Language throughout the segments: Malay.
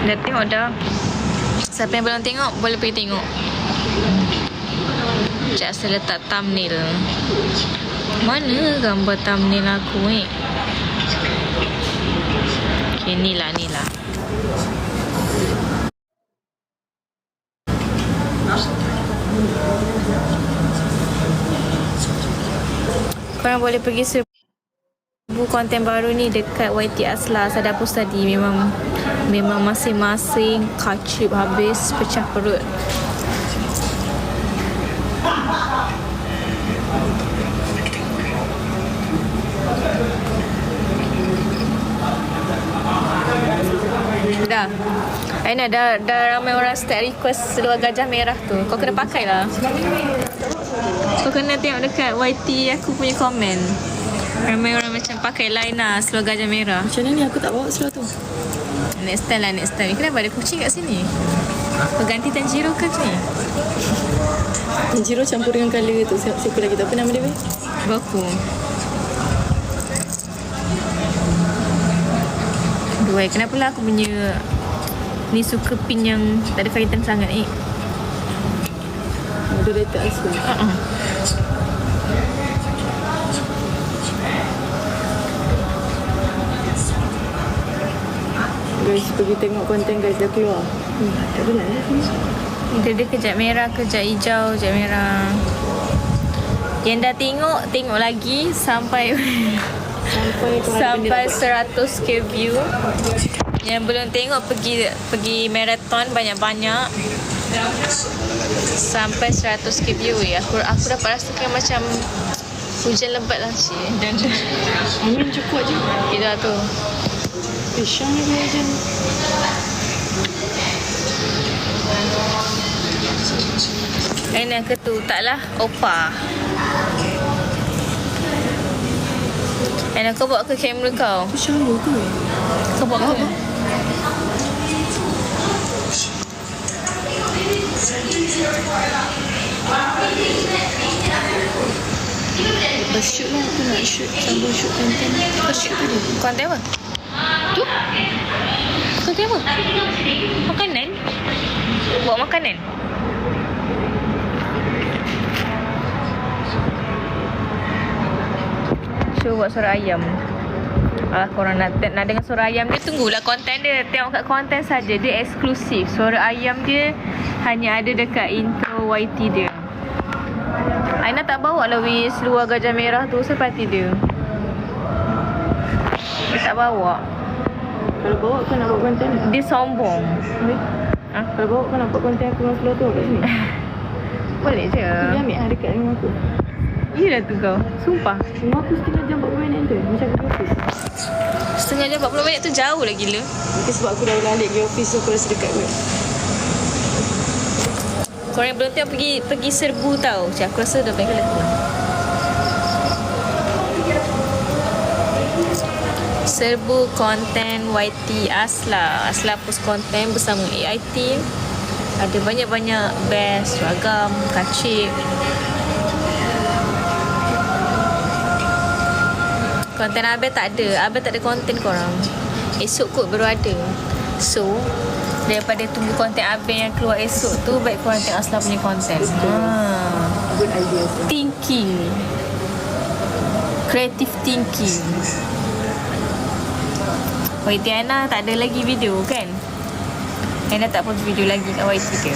Dah tengok dah. Siapa yang belum tengok, boleh pergi tengok. Sekejap saya letak thumbnail. Mana gambar thumbnail aku ni? Okay, ni lah. Korang boleh pergi serbu konten baru ni dekat YT Asla. Saya dah post tadi. Memang masing-masing kacip habis pecah perut. Dah. Aina dah ramai orang start request seluar gajah merah tu. Kau kena pakai lah. Kau kena tengok dekat YT aku punya komen. Ramai orang macam pakai Laina seluar gajah merah. Macam mana ni aku tak bawa seluar tu? Next time. Kenapa ada kucing kat sini? Kau ganti Tanjiro ke ni? Tanjiro campur dengan colour tu. Siapa lagi tu? Apa nama dia? Baku. Dua. Kenapa lah aku punya ni suka pin yang tak ada kaitan sangat ni? Moderator asli. Guys, pergi tengok konten guys dah keluar. Tak benar lah. Dia kejap merah, kejap hijau, kejap merah. Yang dah tengok lagi sampai 100k view. Yang belum tengok pergi marathon banyak-banyak sampai 100k view. Aku dapat rasakan macam hujan lebat lah cik. Dan Amin cukup je. kita tu. Pisang ni dia je. Aina ke tu? Taklah, opa. Aina, kau bawa ke kamera kau? Pisang tu ke? Kau bawa ke? Lepas shoot lah, aku nak shoot. Sambung shoot konten. Kau shoot tadi? Konten apa? Tu? Konten apa? Makanan? Bawa makanan? Show buat suara ayam. Korang nak dengar suara ayam dia, tunggulah konten dia. Tengok kat konten saja. Dia eksklusif. Suara ayam dia hanya ada dekat intro YT dia. Aina tak bawa lah seluar gajah merah tu sepati dia. Dia tak bawa. Kalau bawa kau nak buat konten ni? Dia sombong. Ha? Kalau bawa kau nak buat konten aku dengan seluar tu kat sini? Boleh je. Dia ambil dekat rumah aku. Yelah tu kau. Sumpah. Rumah aku setengah jam 40 minit tu. Macam aku pergi office. Setengah jam 40 minit tu jauh lah gila. Mungkin sebab aku dah balik pergi office tu aku rasa dekat kot. Korang yang belum tengok pergi serbu tau. Cik, aku rasa dah baik lagi. Serbu konten YT Asla. Asla post konten bersama AI team. Ada banyak-banyak best, seragam, kacip. Konten Abel tak ada. Abel tak ada konten korang. Esok kot baru ada. So, daripada tunggu konten Abel yang keluar esok tu, baik korang tengok Asla punya konten. Good idea. Thinking. Creative thinking. YT Ana tak ada lagi video kan? Ana tak post video lagi kat YT ke?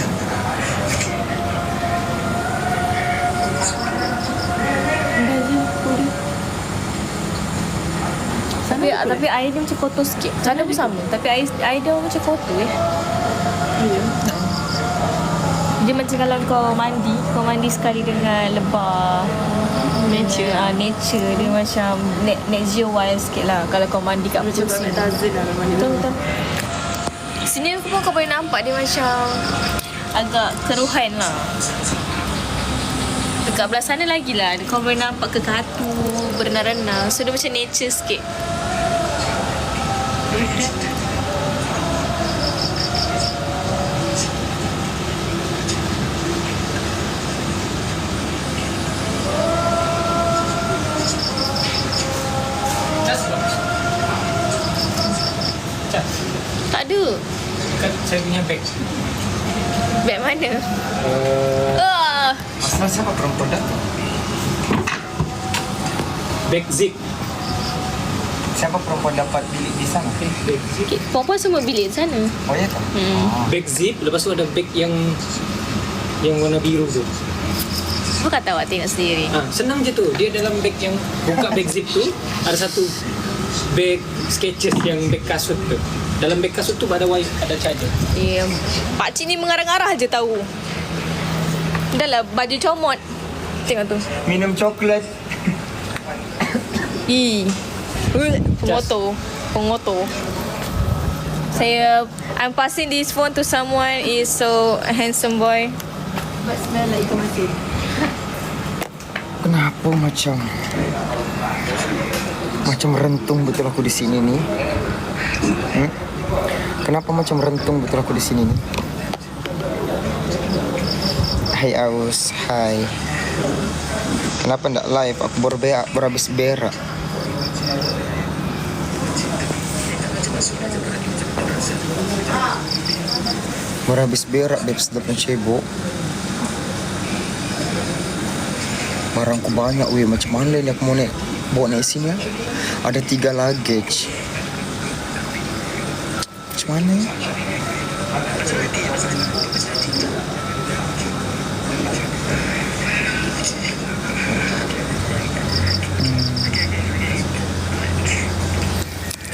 Tapi air dia macam kotor sikit. Cara pun sama. Tapi air dia macam kotor Ya. Dia macam kalau kau mandi sekali dengan lebah nature dia macam net zero wild sikit lah. Kalau kau mandi kat Macam sini tak Tarzan lah mandi. betul. Sini aku pun kau boleh nampak dia macam agak keruhan lah. Dekat belah sana lagi lah kau boleh nampak kekatu berenang-renang. So dia macam nature sikit. Tak ada. bag. Bag mana? Asal siapa perempuan datang? Bag zip. Siapa perempuan dapat bilik di sana? Bag zip. Okay, perempuan semua bilik sana. Oh ya kan? Bag zip. Lepas tu ada bag yang warna biru tu. Apa kata awak tengok sendiri? Senang je tu. Dia dalam bag yang buka bag zip tu ada satu bag Skechers yang bag kasut tu. Dalam bag kasut tu ada charger. Pakcik ni mengarang-arah je tahu. Dah lah baju comot. Tengok tu. Minum coklat. Pengotor. I'm passing this phone to someone is so handsome boy. But smell like ikan masin. Kenapa macam rentung betul aku di sini nih? Kenapa macam rentung betul aku di sini nih? Hai Aus, hai. Kenapa ndak live? Aku berhabis berak. Berhabis berak di depan cebok. Barangku banyak, weh. Macam mana ni aku mau bawa naik sini ya? Ada 3 luggage. Macam mana ya?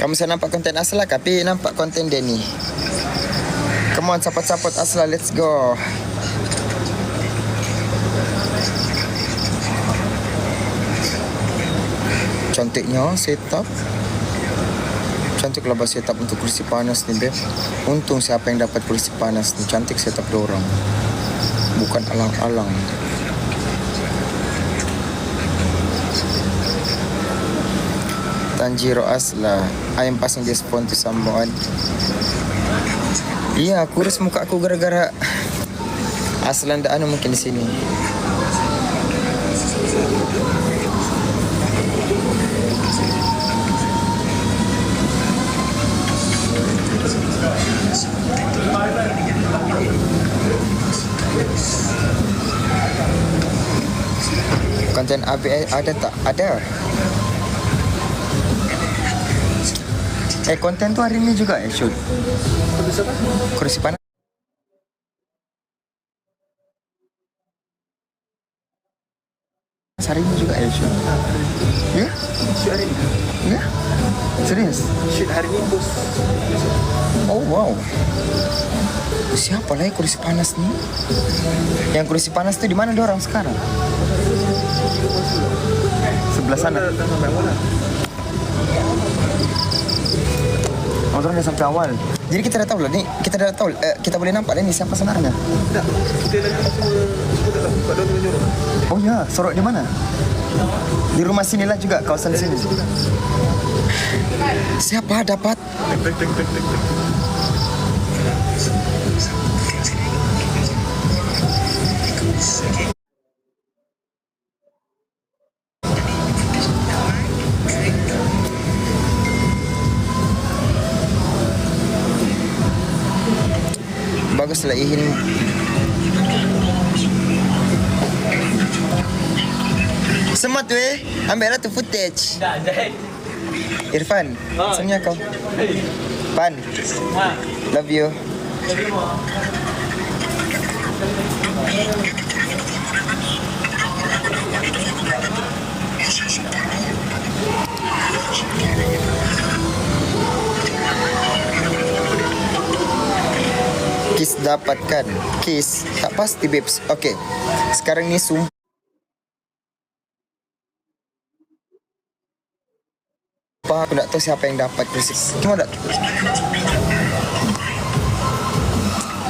Kamu saya nampak konten Asla, tapi nampak konten Denny. Come on, support Asla, let's go. Cantiknya setup. Cantiklah setup untuk kursi panas ni, beb. Untung siapa yang dapat kursi panas ni. Cantik setup dorang. Bukan alang-alang. Tanjiro Asla, I am passing this phone to someone. Iya, kurus muka aku gara-gara Asla ndak mungkin di sini. Konten AB ada tak? Ada. Konten tu hari ni juga shoot. Kursi panas. Hari ni juga shoot. Ya? Shoot hari ni. Ya? Serius? Shoot hari ni bos. Oh wow. Siapa lah kursi panas ni? Yang kursi panas tu di mana dorang sekarang? Sebelah sana. Motor dah sampai awal. Jadi kita dah tahu lah ni, kita boleh nampak lah ni siapa sebenarnya. Tak, kita dah semua dah buka daun dengan jorok. Oh ya, sorok di mana? Di rumah sinilah juga, kawasan sini. Siapa dapat? Baguslah Ihin. Semua tu ambil lah tu footage. Irfan, semuanya kau. Pan, love you. Kiss dapatkan. Kiss tak pasti babes. Okay, sekarang ni sumpah aku tak tahu siapa yang dapat kursi. Cuma tak.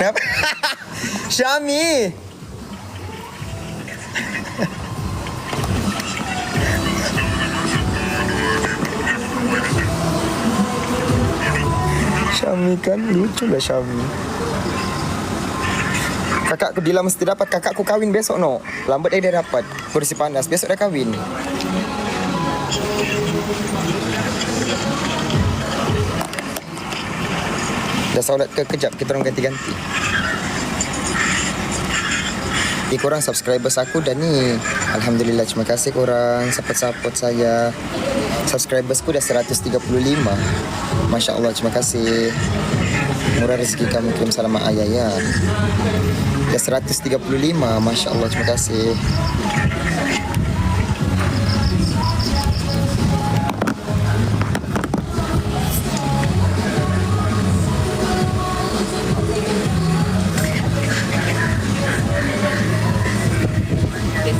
Kenapa? Syami. Syami kan lucu lah Syami. Kakakku Dila mesti dapat. Kakakku kahwin besok no. Lambat dia dapat kursi panas. Besok dah kahwin. Dah solat ke? Kejap, kita orang ganti-ganti. Korang subscribers aku dah ni. Alhamdulillah, terima kasih korang support saya. Subscribers ku dah 135. Masya Allah, terima kasih. Murah rezeki kamu, kirim salam mak ayah ya. Dah 135. Masya Allah, terima kasih.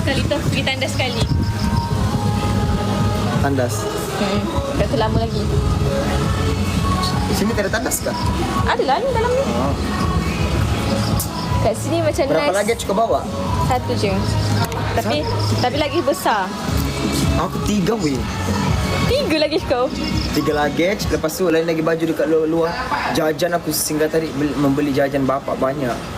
Sekali tu aku pergi tandas sekali. Tandas. Dah terlama lagi. Sini tak ada tandas kah? Adalah ni dalam ni. Kat sini macam Berapa nice. luggage kau bawa? Satu je. Tapi lagi besar. Aku 3 weh. 3 lagi kau. 3 luggage. Lepas tu lain lagi baju dekat luar. Jajan aku singgah tadi membeli jajan bapak banyak.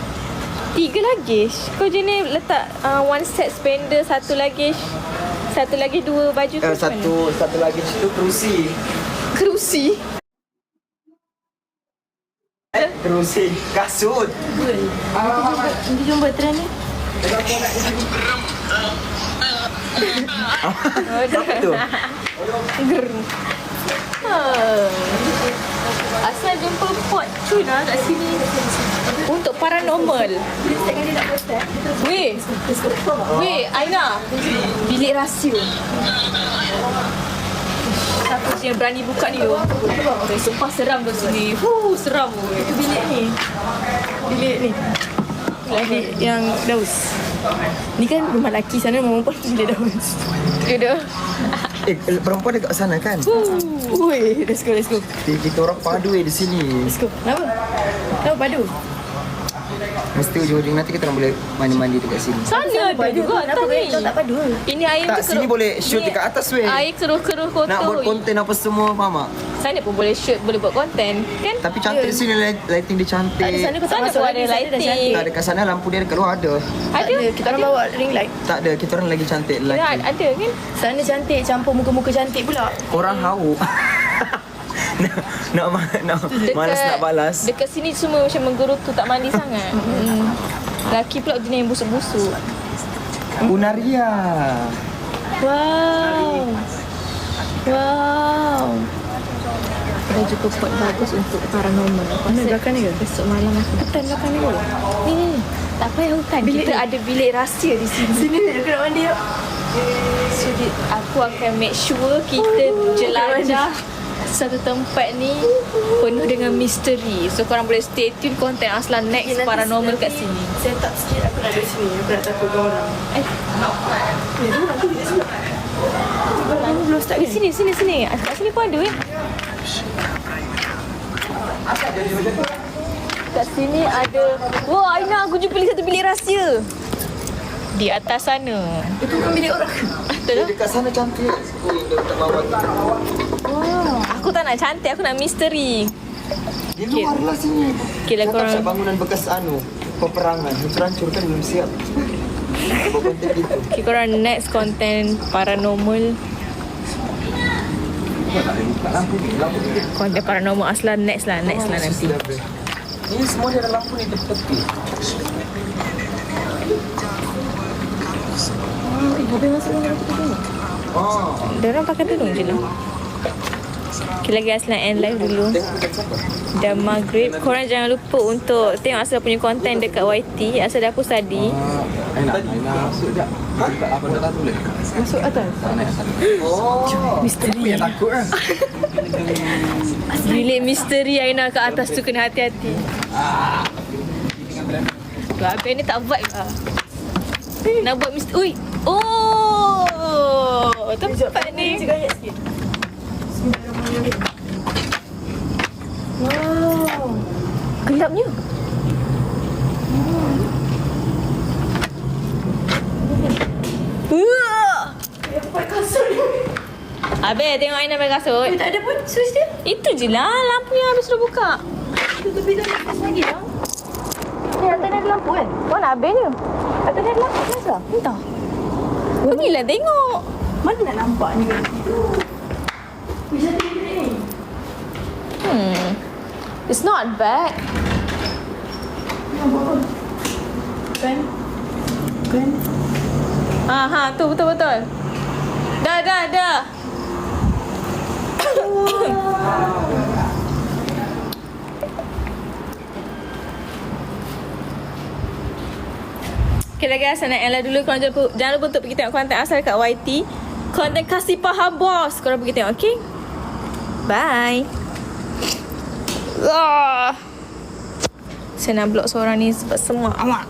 3 luggage. Kau je ni letak one set spender, satu luggage. Satu lagi 2 baju tu. Satu luggage tu kerusi. Kerusi. Kerusi kasut. Nanti jumpa trend ni. Apa tu? Asal jumpa pot tuna kat sini untuk paranormal. Weh, Aina, bilik rahsia. Siapa yang berani buka ni? Sumpah seram tu sini. Seram. Itu bilik ni. Bilik ni. Bilik yang Daus. Ni kan rumah lelaki, sana rumah perempuan, bilik Daus. Duduk. Perempuan dekat sana kan? Woi, let's go. Kita orang padu di sini. Let's go. Kenapa? Kenapa padu? Mesti ujung-ujung nanti kita orang boleh mandi-mandi dekat sini. Sana ada juga atas ni. Tak padu. Ini air Tak, tu sini boleh shoot dekat atas weh. Air keruh-keruh kotor. Nak buat konten apa semua, faham tak? Sana pun boleh shoot, boleh buat konten. Kan? Tapi cantik sini, lighting dia cantik. Sana kau tak Sana masuk pun lagi. ada Sana dah lighting. cantik. Tak, dekat sana lampu dia dekat luar ada. Ada. Kita orang bawa ring light. Tak ada, kita orang lagi cantik lagi. Ada kan? Sana cantik, campur muka-muka cantik pula. Korang hauk. nak malas nak balas. Dekat sini semua macam menggerutu, tak mandi sangat. Laki pula jenis yang busuk-busuk. Unaria. Wow. Kita jumpa pot bagus untuk paranormal. Mana belakang ni ke? Besok malam aku hutan belakang ni pun. Ni. Tak payah hutan. Kita ada bilik rahsia di sini. Sini aku nak mandi yuk. So, aku akan make sure kita jelajah satu tempat ni penuh dengan misteri. So korang boleh stay tune konten Aslan next paranormal kat sini. Set up sikit, aku nak duduk sini. Aku nak takut kau orang. Aku duduk sini. Aku belum start Di sini. Kat sini pun ada Kat sini ada. Wah, Aina, aku jumpa satu bilik rahsia. Di atas sana. Itu bukan bilik orang. Dekat sana cantik. Dekat bawah tu. Aku tak nak cantik, aku nak misteri. Di luar lah sini. Okay lah Cakap korang. pasal bangunan bekas peperangan. Hancur-hancur kan belum siap. Buat konten gitu. Okay, korang next konten paranormal. Konten paranormal Aslan next lah nanti. Ini semua dia ada lampu ni tepi. Habis masuk dalam kita tengok. Diorang pakai tudung je lah. Okay, lagi Aslan end live dulu. Dah maghrib. Korang jangan lupa untuk tengok Aslan punya konten dekat YT. Asal dah hapus tadi. Masuk atas. Misteri. Takut lah. Bilik misteri Aina kat atas tu, kena hati-hati. Abang ni tak vibe lah. Nak buat misteri. Ui. Oh, tempat ni. Cikgu ayat sikit. Wow. Gelapnya. Habis tengok Aina pakai kasut. Tak ada pun switch dia. Itu je lah, lampu yang habis sudah buka. Itu tepi tu lepas lagi lah. Ni atas ni ada lampu kan? Mana habisnya? Atas ni ada lampu kenapa? Entah. Pergilah tengok. Mana nak nampak ni kan? Bisa tengok ni. It's not bad. Kan? Kan? Tu betul-betul. Dah. Okay lah guys, saya nak Ella dulu. Korang jangan lupa untuk pergi tengok konten asal kat YT. Konten kasih faham bos. Korang pergi tengok, okay? Bye. Saya nak block seorang ni sebab semua awak.